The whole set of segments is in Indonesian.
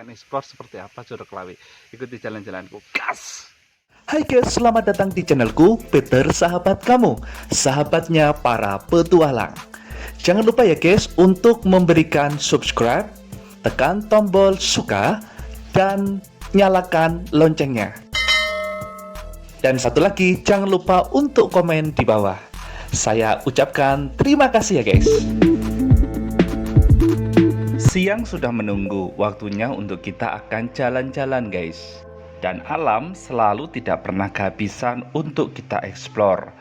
akan explore seperti apa Curug Lawe. Ikuti jalan-jalanku, gas! Hai guys, selamat datang di channelku Peter Sahabat Kamu, sahabatnya para petualang. Jangan lupa ya guys untuk memberikan subscribe, tekan tombol suka, dan nyalakan loncengnya. Dan satu lagi, jangan lupa untuk komen di bawah. Saya ucapkan terima kasih ya guys. Siang sudah menunggu, waktunya untuk kita akan jalan-jalan guys. Dan alam selalu tidak pernah kehabisan untuk kita eksplor.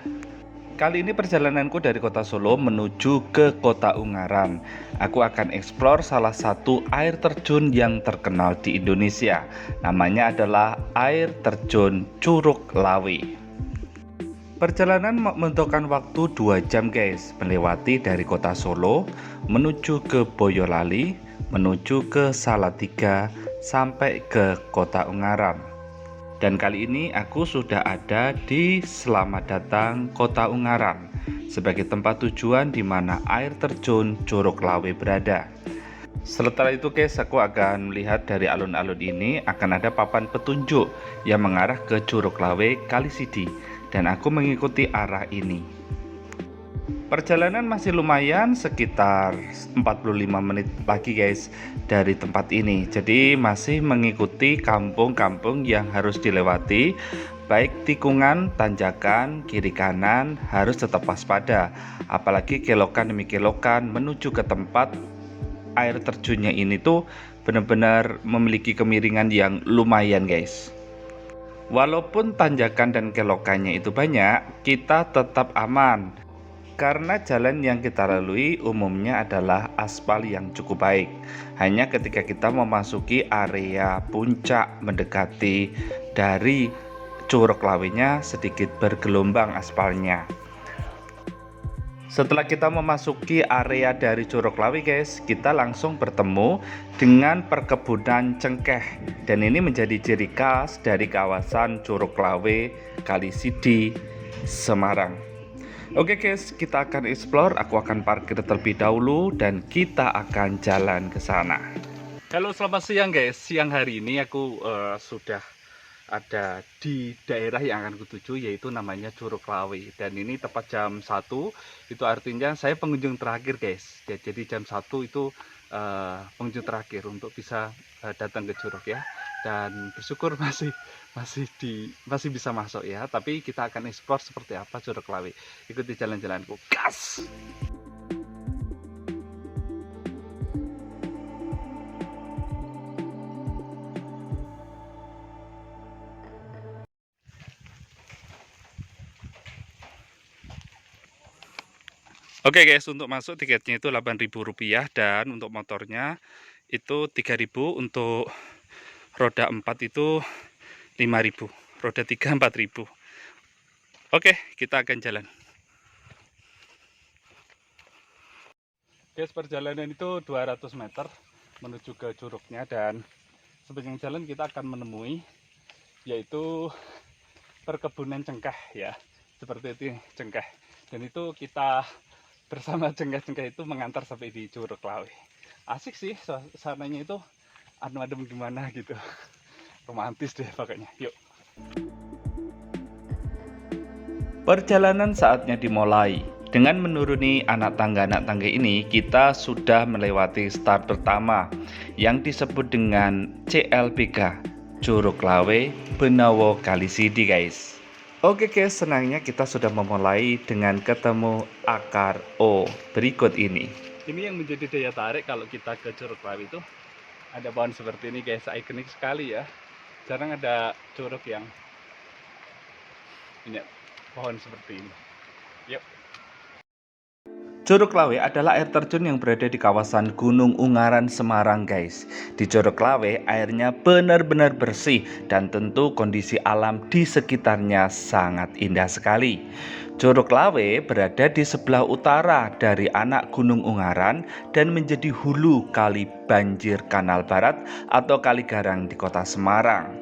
Kali ini perjalananku dari kota Solo menuju ke kota Ungaran. Aku akan eksplor salah satu air terjun yang terkenal di Indonesia. Namanya adalah air terjun Curug Lawe. Perjalanan membutuhkan waktu 2 jam guys, melewati dari kota Solo menuju ke Boyolali, menuju ke Salatiga, sampai ke kota Ungaran. Dan kali ini aku sudah ada di Selamat Datang Kota Ungaran sebagai tempat tujuan di mana air terjun Curug Lawe berada. Setelah itu guys, aku akan melihat dari alun-alun ini akan ada papan petunjuk yang mengarah ke Curug Lawe Kalisidi, dan aku mengikuti arah ini. Perjalanan masih lumayan, sekitar 45 menit lagi guys dari tempat ini. Jadi masih mengikuti kampung-kampung yang harus dilewati. Baik tikungan, tanjakan, kiri kanan harus tetap waspada. Apalagi kelokan demi kelokan menuju ke tempat air terjunnya ini tuh benar-benar memiliki kemiringan yang lumayan guys. Walaupun tanjakan dan kelokannya itu banyak, kita tetap aman. Karena jalan yang kita lalui umumnya adalah aspal yang cukup baik. Hanya ketika kita memasuki area puncak mendekati dari Curug Lawenya sedikit bergelombang aspalnya. Setelah kita memasuki area dari Curug Lawe guys, kita langsung bertemu dengan perkebunan cengkeh. Dan ini menjadi ciri khas dari kawasan Curug Lawe, Kalisidi, Semarang. Oke guys, kita akan explore. Aku akan parkir terlebih dahulu dan kita akan jalan ke sana. Halo, selamat siang guys. Siang hari ini aku sudah ada di daerah yang akan kutuju, yaitu namanya Curug Lawe. Dan ini tepat jam 1, itu artinya saya pengunjung terakhir guys. Jadi jam 1 itu pengunjung terakhir untuk bisa datang ke Curug ya. Dan bersyukur masih bisa masuk ya. Tapi kita akan explore seperti apa Curug Lawe. Ikuti jalan-jalanku, gas! Oke guys, untuk masuk tiketnya itu Rp8.000 dan untuk motornya itu 3.000, untuk roda 4 itu 5.000, roda 3 4.000. Oke, kita akan jalan. Guys, perjalanan itu 200 meter menuju ke curugnya, dan sepanjang jalan kita akan menemui yaitu perkebunan cengkeh ya. Seperti itu cengkeh. Dan itu kita bersama cengkeh-cengkeh itu mengantar sampai di Curug Lawe. Asik sih suasananya itu, adem-adem gimana gitu. Romantis deh pokoknya. Yuk. Perjalanan saatnya dimulai. Dengan menuruni anak tangga ini, kita sudah melewati start pertama yang disebut dengan CLBK, Curug Lawe Benawo Kalisidi guys. Oke guys, senangnya kita sudah memulai dengan ketemu akar O berikut ini. Ini yang menjadi daya tarik kalau kita ke Curug Lawe itu, ada pohon seperti ini guys, ikonik sekali ya. Jarang ada curug yang punya pohon seperti ini. Yuk. Curug Lawe adalah air terjun yang berada di kawasan Gunung Ungaran, Semarang guys. Di Curug Lawe airnya benar-benar bersih dan tentu kondisi alam di sekitarnya sangat indah sekali. Curug Lawe berada di sebelah utara dari anak Gunung Ungaran dan menjadi hulu kali banjir Kanal Barat atau Kali Garang di kota Semarang.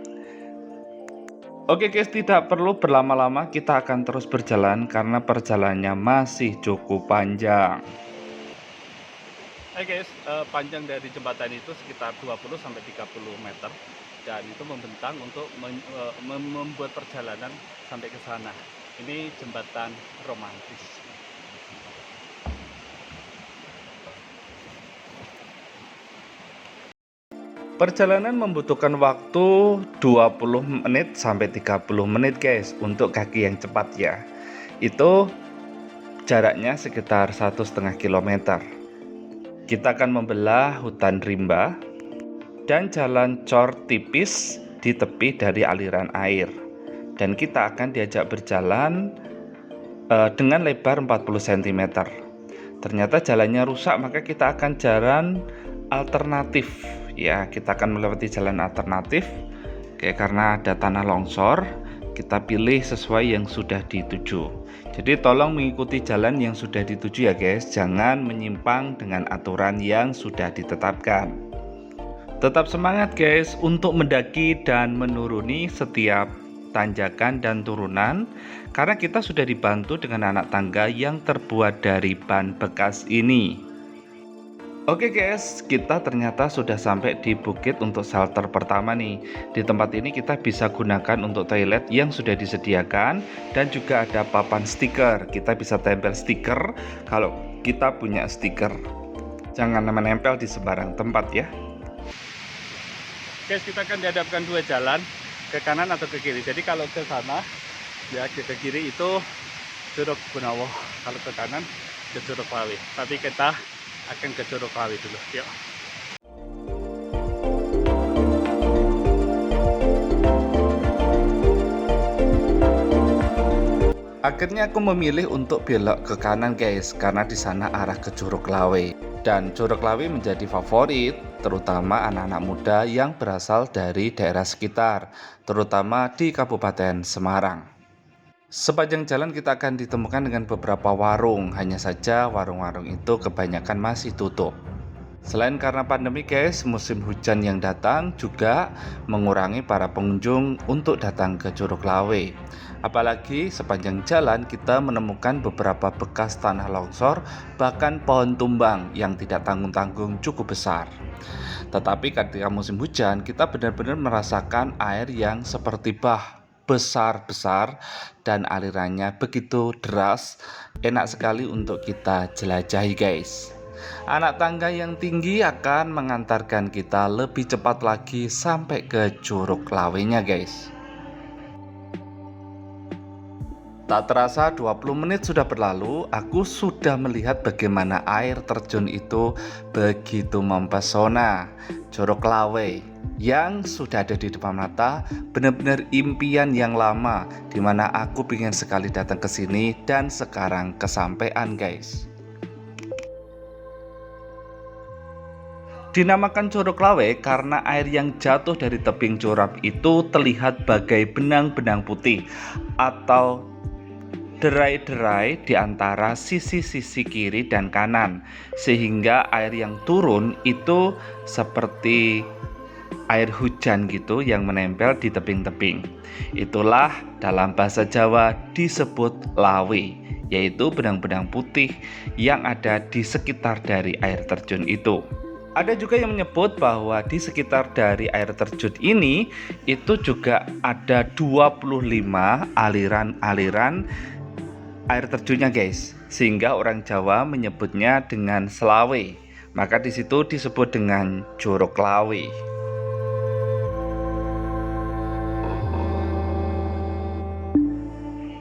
Oke guys, tidak perlu berlama-lama, kita akan terus berjalan karena perjalanannya masih cukup panjang. Hai guys, panjang dari jembatan itu sekitar 20 sampai 30 meter dan itu membentang untuk membuat perjalanan sampai ke sana. Ini jembatan romantis. Perjalanan membutuhkan waktu 20 menit sampai 30 menit guys untuk kaki yang cepat ya. Itu jaraknya sekitar 1,5 kilometer. Kita akan membelah hutan rimba dan jalan cor tipis di tepi dari aliran air. Dan kita akan diajak berjalan dengan lebar 40 cm. Ternyata jalannya rusak, maka kita akan jalan alternatif. Ya, kita akan melewati jalan alternatif. Karena ada tanah longsor, kita pilih sesuai yang sudah dituju. Jadi tolong mengikuti jalan yang sudah dituju ya guys, jangan menyimpang dengan aturan yang sudah ditetapkan. Tetap semangat guys untuk mendaki dan menuruni setiap tanjakan dan turunan, karena kita sudah dibantu dengan anak tangga yang terbuat dari ban bekas ini. Oke guys, kita ternyata sudah sampai di bukit untuk shelter pertama nih. Di tempat ini kita bisa gunakan untuk toilet yang sudah disediakan dan juga ada papan stiker. Kita bisa tempel stiker kalau kita punya stiker. Jangan menempel di sembarang tempat ya. Guys, kita akan dihadapkan dua jalan, ke kanan atau ke kiri. Jadi kalau ke sana, ya ke kiri itu Curug Gunawoh. Kalau ke kanan ke Curug Lawi. Tapi kita akan ke Curug Lawi dulu. Yuk. Akhirnya aku memilih untuk belok ke kanan guys, karena di sana arah ke Curug Lawi. Dan Curug Lawi menjadi favorit terutama anak-anak muda yang berasal dari daerah sekitar, terutama di Kabupaten Semarang. Sepanjang jalan kita akan ditemukan dengan beberapa warung, hanya saja warung-warung itu kebanyakan masih tutup. Selain karena pandemi guys, musim hujan yang datang juga mengurangi para pengunjung untuk datang ke Curug Lawi. Apalagi sepanjang jalan kita menemukan beberapa bekas tanah longsor, bahkan pohon tumbang yang tidak tanggung-tanggung cukup besar. Tetapi ketika musim hujan kita benar-benar merasakan air yang seperti bah, besar-besar dan alirannya begitu deras, enak sekali untuk kita jelajahi guys. Anak tangga yang tinggi akan mengantarkan kita lebih cepat lagi sampai ke Curug Lawinya guys. Tak terasa 20 menit sudah berlalu, aku sudah melihat bagaimana air terjun itu begitu mempesona. Curug Lawi yang sudah ada di depan mata, benar-benar impian yang lama, dimana aku ingin sekali datang ke sini dan sekarang kesampaian guys. Dinamakan Curug Lawi karena air yang jatuh dari tebing curam itu terlihat bagai benang-benang putih atau derai-derai di antara sisi-sisi kiri dan kanan, sehingga air yang turun itu seperti air hujan gitu yang menempel di tebing-tebing. Itulah dalam bahasa Jawa disebut lawi, yaitu benang-benang putih yang ada di sekitar dari air terjun itu. Ada juga yang menyebut bahwa di sekitar dari air terjun ini itu juga ada 25 aliran-aliran air terjunnya guys, sehingga orang Jawa menyebutnya dengan Selawe. Maka di situ disebut dengan Curug Lawi.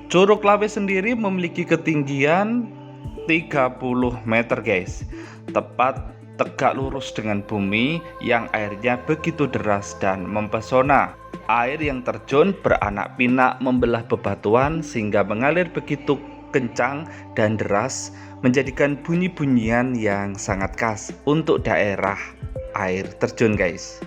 Curug Lawi sendiri memiliki ketinggian 30 meter guys, tepat tegak lurus dengan bumi yang airnya begitu deras dan mempesona. Air yang terjun beranak pinak membelah bebatuan sehingga mengalir begitu kencang dan deras, menjadikan bunyi-bunyian yang sangat khas untuk daerah air terjun guys.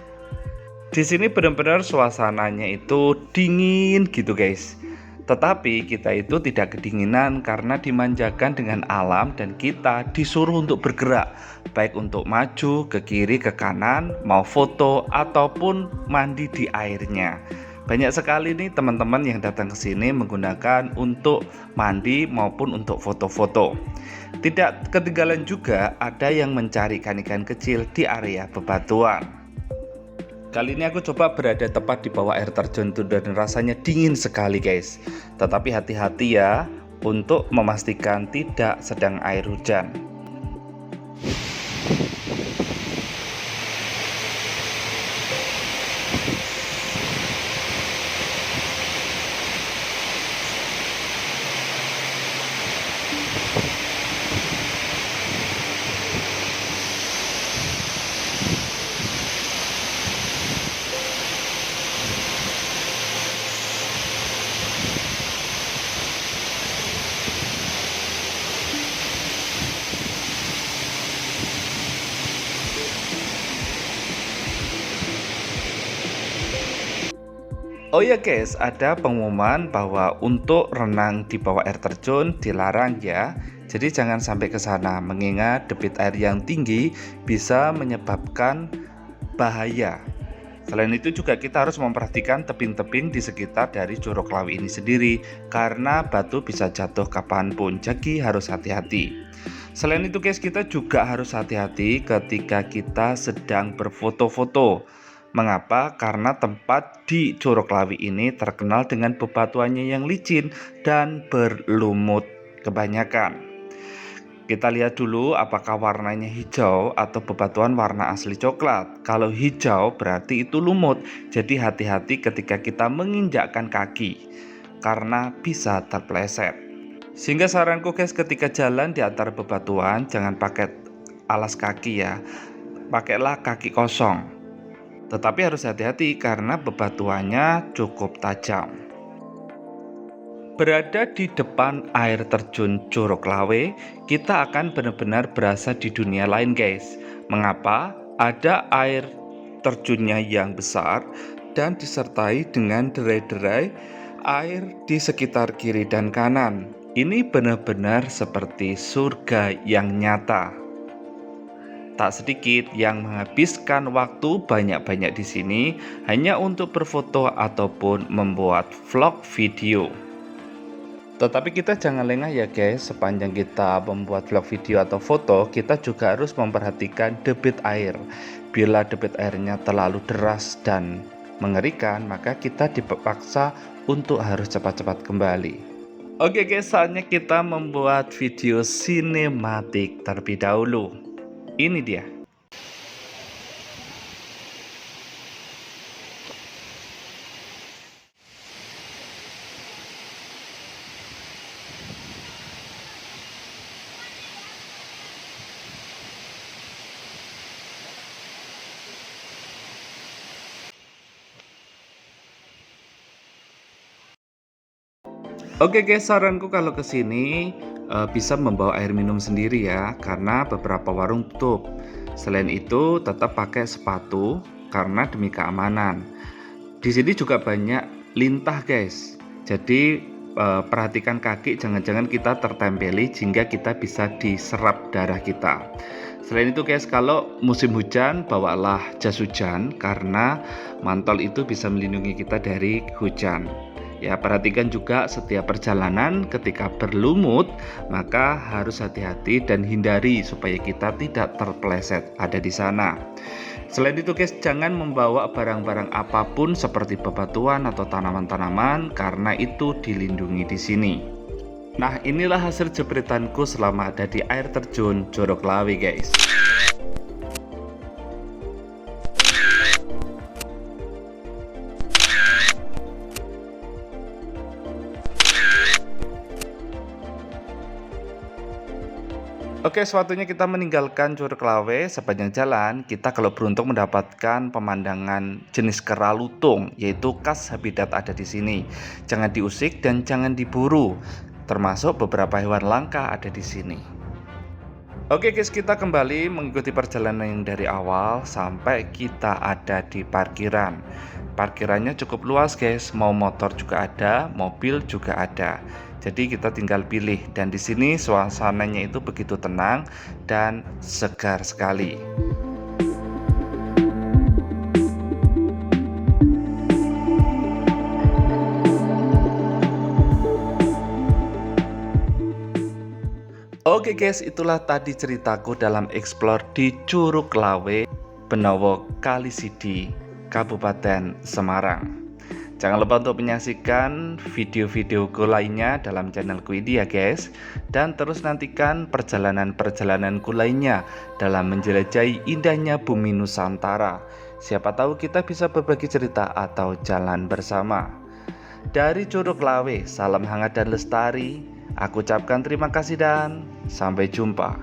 Di sini benar-benar suasananya itu dingin gitu guys. Tetapi kita itu tidak kedinginan karena dimanjakan dengan alam dan kita disuruh untuk bergerak, baik untuk maju ke kiri ke kanan, mau foto ataupun mandi di airnya. Banyak sekali nih teman-teman yang datang ke sini menggunakan untuk mandi maupun untuk foto-foto. Tidak ketinggalan juga ada yang mencari ikan-ikan kecil di area bebatuan. Kali ini aku coba berada tepat di bawah air terjun itu dan rasanya dingin sekali guys. Tetapi hati-hati ya untuk memastikan tidak sedang air hujan. Oh ya guys, ada pengumuman bahwa untuk renang di bawah air terjun dilarang ya. Jadi jangan sampai ke sana mengingat debit air yang tinggi bisa menyebabkan bahaya. Selain itu juga kita harus memperhatikan tebing-tebing di sekitar dari Curug Lawi ini sendiri karena batu bisa jatuh kapanpun, jadi harus hati-hati. Selain itu guys, kita juga harus hati-hati ketika kita sedang berfoto-foto. Mengapa? Karena tempat di Curug Lawi ini terkenal dengan bebatuannya yang licin dan berlumut kebanyakan. Kita lihat dulu apakah warnanya hijau atau bebatuan warna asli coklat. Kalau hijau berarti itu lumut, jadi hati-hati ketika kita menginjakkan kaki karena bisa terpleset. Sehingga saranku guys, ketika jalan di antara bebatuan jangan pakai alas kaki ya, pakailah kaki kosong. Tetapi harus hati-hati karena bebatuannya cukup tajam. Berada di depan air terjun Curug Lawe, kita akan benar-benar berasa di dunia lain guys. Mengapa? Ada air terjunnya yang besar dan disertai dengan derai-derai air di sekitar kiri dan kanan. Ini benar-benar seperti surga yang nyata. Tak sedikit yang menghabiskan waktu banyak-banyak di sini hanya untuk berfoto ataupun membuat vlog video. Tetapi kita jangan lengah ya guys, sepanjang kita membuat vlog video atau foto, kita juga harus memperhatikan debit air. Bila debit airnya terlalu deras dan mengerikan, maka kita dipaksa untuk harus cepat-cepat kembali. Oke guys, saatnya kita membuat video sinematik terlebih dahulu. Ini dia. Oke guys, saranku kalau kesini bisa membawa air minum sendiri ya, karena beberapa warung tutup. Selain itu tetap pakai sepatu karena demi keamanan. Di sini juga banyak lintah guys, jadi perhatikan kaki, jangan-jangan kita tertempeli sehingga kita bisa diserap darah kita. Selain itu guys, kalau musim hujan bawalah jas hujan karena mantol itu bisa melindungi kita dari hujan. Ya, perhatikan juga setiap perjalanan ketika berlumut, maka harus hati-hati dan hindari supaya kita tidak terpeleset ada di sana. Selain itu guys, jangan membawa barang-barang apapun seperti bebatuan atau tanaman-tanaman karena itu dilindungi di sini. Nah, inilah hasil jepretanku selama ada di air terjun Curug Lawi guys. Oke, sewaktunya kita meninggalkan Curug Lawe. Sepanjang jalan kita kalau beruntung mendapatkan pemandangan jenis kera lutung, yaitu khas habitat ada di sini. Jangan diusik dan jangan diburu, termasuk beberapa hewan langka ada di sini. Oke guys, kita kembali mengikuti perjalanan yang dari awal sampai kita ada di parkiran. Parkirannya cukup luas guys, mau motor juga ada, mobil juga ada. Jadi kita tinggal pilih, dan di sini suasananya itu begitu tenang dan segar sekali. Oke guys, itulah tadi ceritaku dalam explore di Curug Lawe, Benowo Kalisidi, Kabupaten Semarang. Jangan lupa untuk menyaksikan video-videoku lainnya dalam channelku ini ya guys. Dan terus nantikan perjalanan-perjalananku lainnya dalam menjelajahi indahnya bumi Nusantara. Siapa tahu kita bisa berbagi cerita atau jalan bersama. Dari Curug Lawe, salam hangat dan lestari. Aku ucapkan terima kasih dan sampai jumpa.